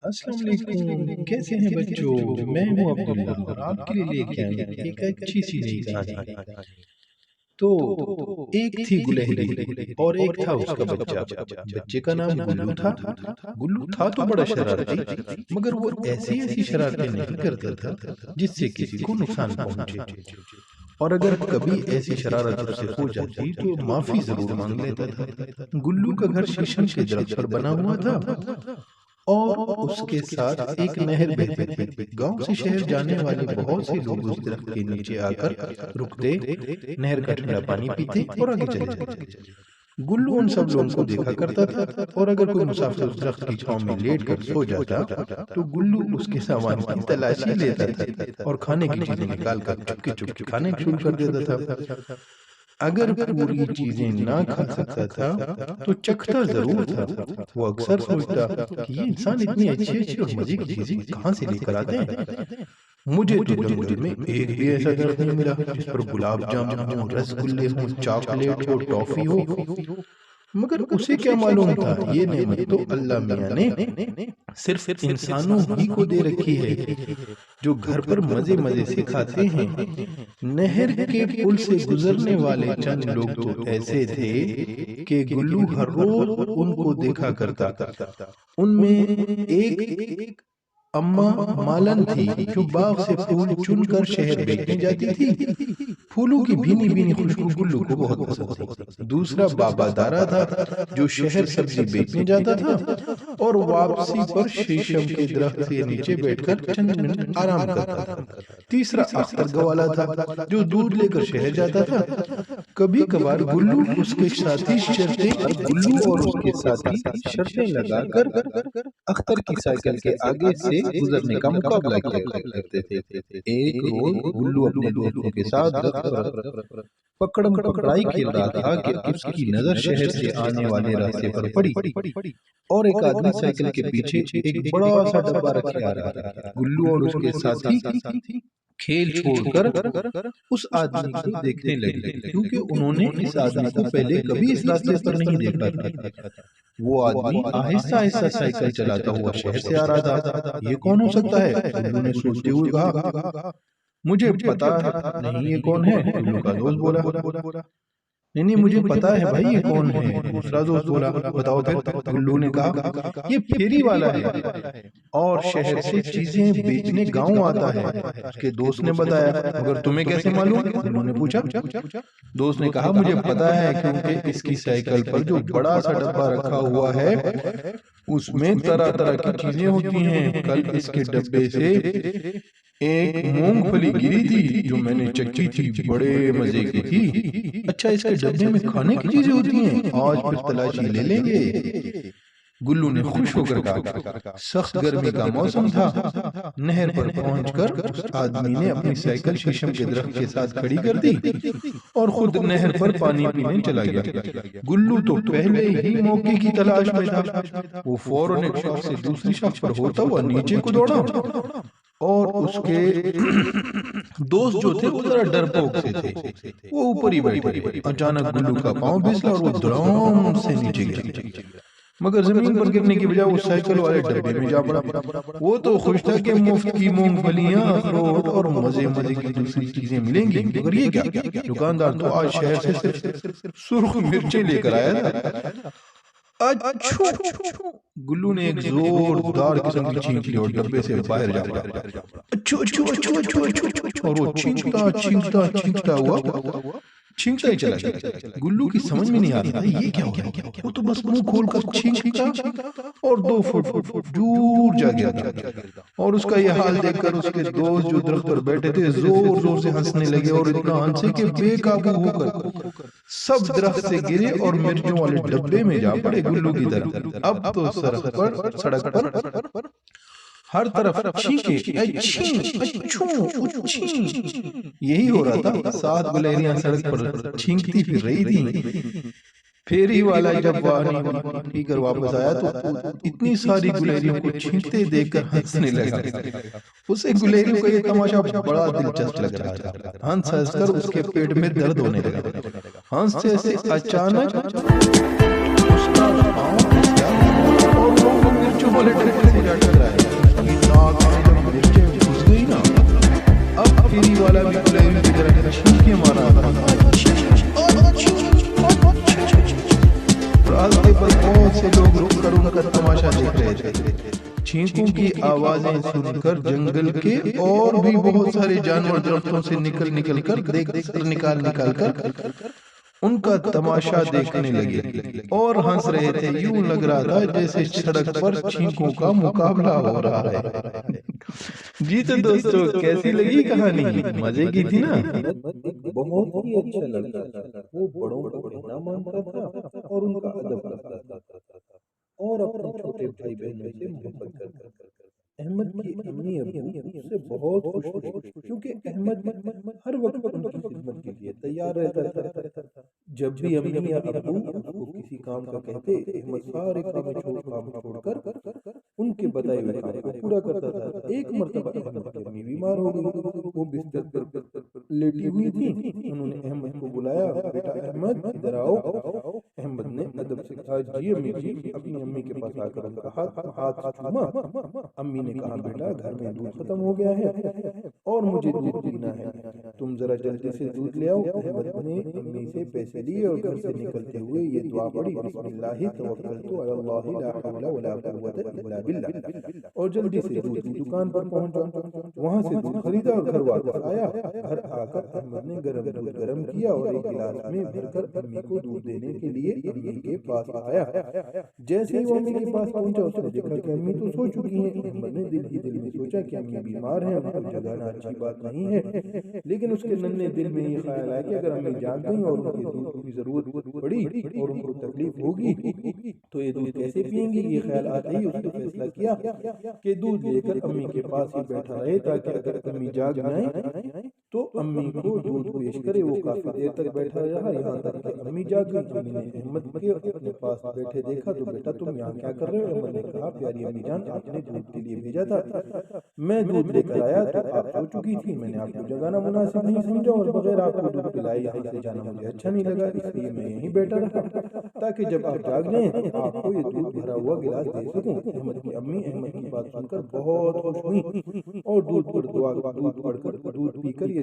السلام علیکم، کیسے ہیں بچوں؟ میں ہوں عبداللہ اور آپ کے لیے لے کے آئے ہیں ایک اچھی سی نئی کہانی۔ تو ایک تھی گلہری اور ایک تھا اس کا بچہ۔ بچے کا نام گلو تھا۔ گلو تھا تو بڑا شرارتی، مگر وہ ایسی شرارتیں نہیں کرتا تھا جس سے کسی کو نقصان پہنچے، اور اگر کبھی ایسی شرارت اس سے ہو جاتی تو معافی ضرور مانگ لیتا تھا۔ گلو کا گھر شیشم کے درخت پر بنا ہوا تھا اور اس کے ساتھ ایک نہر بہتی تھی۔ گاؤں سے شہر جانے والے بہت سے لوگ اس درخت کے نیچے آ کر رکتے، نہر کا ٹھنڈا پانی پیتے اور آگے چلے جاتے۔ گلو ان سب لوگوں کو دیکھا کرتا تھا، اور اگر کوئی مسافر اس درخت کی چھاؤں میں لیٹ کر سو جاتا تو گلو اس کے سامان کی تلاشی لیتا تھا اور کھانے کی چیزیں نکال کر چپکے چپکے کھانے شروع کر دیتا تھا۔ اگر پوری چیزیں نہ کھا سکتا تھا تو چکھتا ضرور تھا۔ وہ اکثر سوچتا کہ یہ انسان اتنی اچھی اور مزے کی چیزیں کہاں سے لے کر آتے ہیں؟ مجھے تو جنگل میں ایک بھی ایسا درخت نہیں ملا جس پر گلاب جامن ہو، رس گلے ہو، چاکلیٹ ہو، ٹافی ہو۔ مگر اسے کیا معلوم تھا یہ نعمت تو اللہ میاں نے صرف انسانوں ہی کو دے رکھی ہے جو گھر پر مزے سے کھاتے ہیں۔ نہر کے پل سے گزرنے والے چند لوگ تو ایسے تھے کہ گلو ہر روز ان کو دیکھا کرتا۔ ان میں ایک اماں مالن تھی جو باغ سے پھول چن کر شہر بیچنے جاتی تھی۔ پھولوں کی بھینی خوشبو گلو کو بہت پسند تھی۔ دوسرا بابا دارا تھا جو شہر سبزی بیچنے جاتا تھا اور واپسی پر شیشم کے درخت کے نیچے بیٹھ کر چند منٹ آرام کرتا تھا۔ تیسرا اختر گوالا تھا جو دودھ لے کر شہر جاتا تھا۔ کبھی کبھار گلو اس کے ساتھی شرطیں لگا کر اختر کی سائیکل کے آگے سے گزرنے کا مقابلہ کیا کرتے تھے۔ ایک روز گلو اپنے دوستوں کے ساتھ درخت پر پکڑم پکڑائی کھیل رہا تھا کہ اس کی نظر شہر سے آنے والے راستے پر پڑی اور ایک آدمی سائیکل کے پیچھے ایک بڑا سا ڈبہ رکھے آ رہا تھا۔ گلو اور اس کے ساتھی کھیل چھوڑ کر اس آدمی کو دیکھنے لگے کیونکہ انہوں نے اس آدمی کو پہلے کبھی اس راستے پر نہیں دیکھا تھا۔ وہ آدمی آہستہ سائیکل چلاتا ہوا شہر سے آ رہا تھا۔ یہ کون ہو سکتا ہے؟ گلو نے سوچتے ہوئے کہا۔ مجھے پتا نہیں یہ کون ہے، گلو کا دوست بولا۔ نہیں مجھے پتا ہے بھائی یہ کون ہے، دوسرا دوست بولا۔ بتاؤ پھر، گلو نے کہا۔ یہ پھیری والا ہے اور شہر سے چیزیں بیچنے گاؤں آتا ہے، اس کے دوست نے بتایا۔ مگر تمہیں کیسے معلوم؟ گلو نے پوچھا۔ دوست نے کہا مجھے پتا ہے کیونکہ اس کی سائیکل پر جو بڑا سا ڈبہ رکھا ہوا ہے اس میں طرح کی چیزیں ہوتی ہیں۔ کل اس کے ڈبے سے ایک مونگ پھلی گری تھی جو میں نے چکھی تھی، بڑے مزے کی تھی۔ اچھا اس کے ڈبے میں کھانے کی چیزیں ہوتی ہیں، آج پھر تلاشی لے لیں گے۔ گلو نے خوش ہو کر کہا۔ سخت گرمی کا موسم تھا۔ نہر پر پہنچ کر اس آدمی نے اپنی سائیکل شیشم کے درخت کے ساتھ کھڑی کر دی اور خود نہر پر پانی پینے چلا گیا۔ گلو تو پہلے ہی موقع کی تلاش میں تھا۔ وہ فوراً ایک شاخ سے دوسری شاخ پر ہوتا ہوا نیچے کو دوڑا اور اس کے دوست جو تھے وہ ذرا ڈرپوک سے تھے، وہ اوپر ہی بیٹھے۔ اچانک گلو کا پاؤں پھسلا اور وہ دڑام سے نیچے گیا، مگر زمین پر گرنے کی بجائے وہ سائیکل والے ڈبے میں جا پڑا۔ وہ تو خوش تھا کہ مفت کی مونگ پھلیاں، اخروٹ اور مزے کی دوسری چیزیں ملیں گی، مگر یہ کیا؟ دکاندار تو آج شہر سے صرف سرخ مرچیں لے کر آیا تھا۔ اچھو! گلو نے ایک زوردار قسم کی چھینک لی اور ڈبے سے باہر جا پڑا۔ اچھو! اور وہ چھینکتا ہوا چھینکتا ہی چلا گیا۔ گلو کی سمجھ میں نہیں آ رہا یہ کیا ہو گیا، وہ تو بس منہ کھول کر چھینکتا اور 2 فٹ دور جا گیا تھا۔ اور اس کا یہ حال دیکھ کر اس کے دوست جو درخت پر بیٹھے تھے زور سے ہنسنے لگے اور اتنا ہنسے کہ بے قابو ہو کر سب درخت سے گرے اور مرچوں والے ڈبے میں جا پڑے گلو کی طرف۔ اب تو سڑک پر ہر طرف چھینکے، یہی ہو رہا تھا۔ 7 گلہریاں سڑک پر چھینکتی پھر رہی تھیں۔ پھیری والا جب پی کر واپس آیا تو اتنی ساری گلہریوں کو چھینکتے دیکھ کر ہنسنے لگا۔ اسے گلہریوں کا یہ تماشا بڑا دلچسپ لگ رہا تھا۔ ہنس کر اس کے پیٹ میں درد ہونے لگا۔ ہنستے سے اچانک اس کا پاؤں پھسلا اور وہ مرچوں والے ڈبے سے جا ٹکرایا۔ چھینکوں کی آوازیں سن کر جنگل کے اور بھی بہت سارے جانور درختوں سے نکل کر ان کا تماشا دیکھنے لگے اور ہنس رہے تھے. یوں لگ رہا تھا جیسے سڑک پر چھینکوں کا مقابلہ ہو رہا ہے. جی تو دوستو، کیسی لگی کہانی؟ مزے کی تھی نا؟ بہت ہی اچھا لگتا تھا. وہ بڑوں کو کہنا مانتا تھا اور ان کا ادب کرتا تھا اور اپنے چھوٹے بھائی بہنوں سے محبت کرتا تھا. احمد کی امی ابو اس سے بہت خوش تھے کیونکہ احمد ہر وقت ان کی خدمت کے لیے تیار رہتا تھا. جب بھی امی یا ابو اس کو کسی کام کا کہتے، احمد سارے کام چھوڑ کر ان کے بتائے ہوئے کام کو پورا کرتا تھا. ایک مرتبہ احمد کی امی بیمار ہو گئی. وہ بستر پر لیٹی ہوئی تھی. انہوں نے احمد کو بلایا، بیٹا احمد ادھر آؤ. احمد نے ادب سے کہا، جی امی جی. اپنی امی کے پاس آ کر ان کا ہاتھ چوما. امی نے کہا، بیٹا گھر میں دودھ ختم ہو گیا ہے اور مجھے دودھ پینا ہے، تم ذرا جلدی سے دودھ لے آؤ. احمد نے امی سے پیسے لیے اور گھر سے نکلتے ہوئے یہ دعا پڑھی، بسم اللہ توکلت علی اللہ لا حول ولا قوت الا باللہ، اور جلدی سے دودھ کی دکان پر پہنچا. وہاں سے دودھ خریدا اور گھر واپس آیا. گھر آ کر احمد نے دودھ گرم کیا اور ایک گلاس میں بھر کر امی کو دودھ دینے کے لیے امی کے پاس آیا. جیسے ہی وہ امی کے پاس پہنچا اس نے دیکھا کہ امی تو سو چکی ہیں. احمد نے دل ہی دل میں سوچا کہ امی بیمار ہیں، ان کو جگانا اچھی بات نہیں ہے. لیکن اس کے ننھے دل میں یہ خیال آیا کہ اگر امی جاگ گئی اور ان کے دودھ کی ضرورت پڑی اور ان کو تکلیف ہوگی تو یہ دودھ کیسے پئیں گی. یہ خیال آتے ہی اس نے فیصلہ کیا کہ دودھ لے کر امی کے پاس ہی بیٹھا رہے تاکہ اگر امی جاگ جائیں تو امی کو دودھ پیش کرے. وہ کافی دیر تک بیٹھا رہا، یہاں تک کہ امی جاگ گئی. امی نے احمد کے اپنے پاس بیٹھے دیکھا تو، بیٹا تم یہاں کیا کر رہے ہو؟ احمد نے کہا، پیاری امی جان، آپ نے دودھ کے لیے بھیجا تھا، میں دودھ لے کر آیا تو آپ سو چکی تھی. میں نے آپ کو جگانا مناسب نہیں سمجھا اور بغیر آپ کو دودھ پلائے یہاں سے جانا مجھے اچھا نہیں لگا، اس لیے میں یہیں بیٹھا رہا تاکہ جب آپ جاگ جائیں تو آپ کو یہ دودھ بھرا ہوا گلاس دے سکوں. احمد کی امی احمد کی بات سن کر بہت خوش ہوئی اور دودھ پڑھ کر دودھ پی کر یہ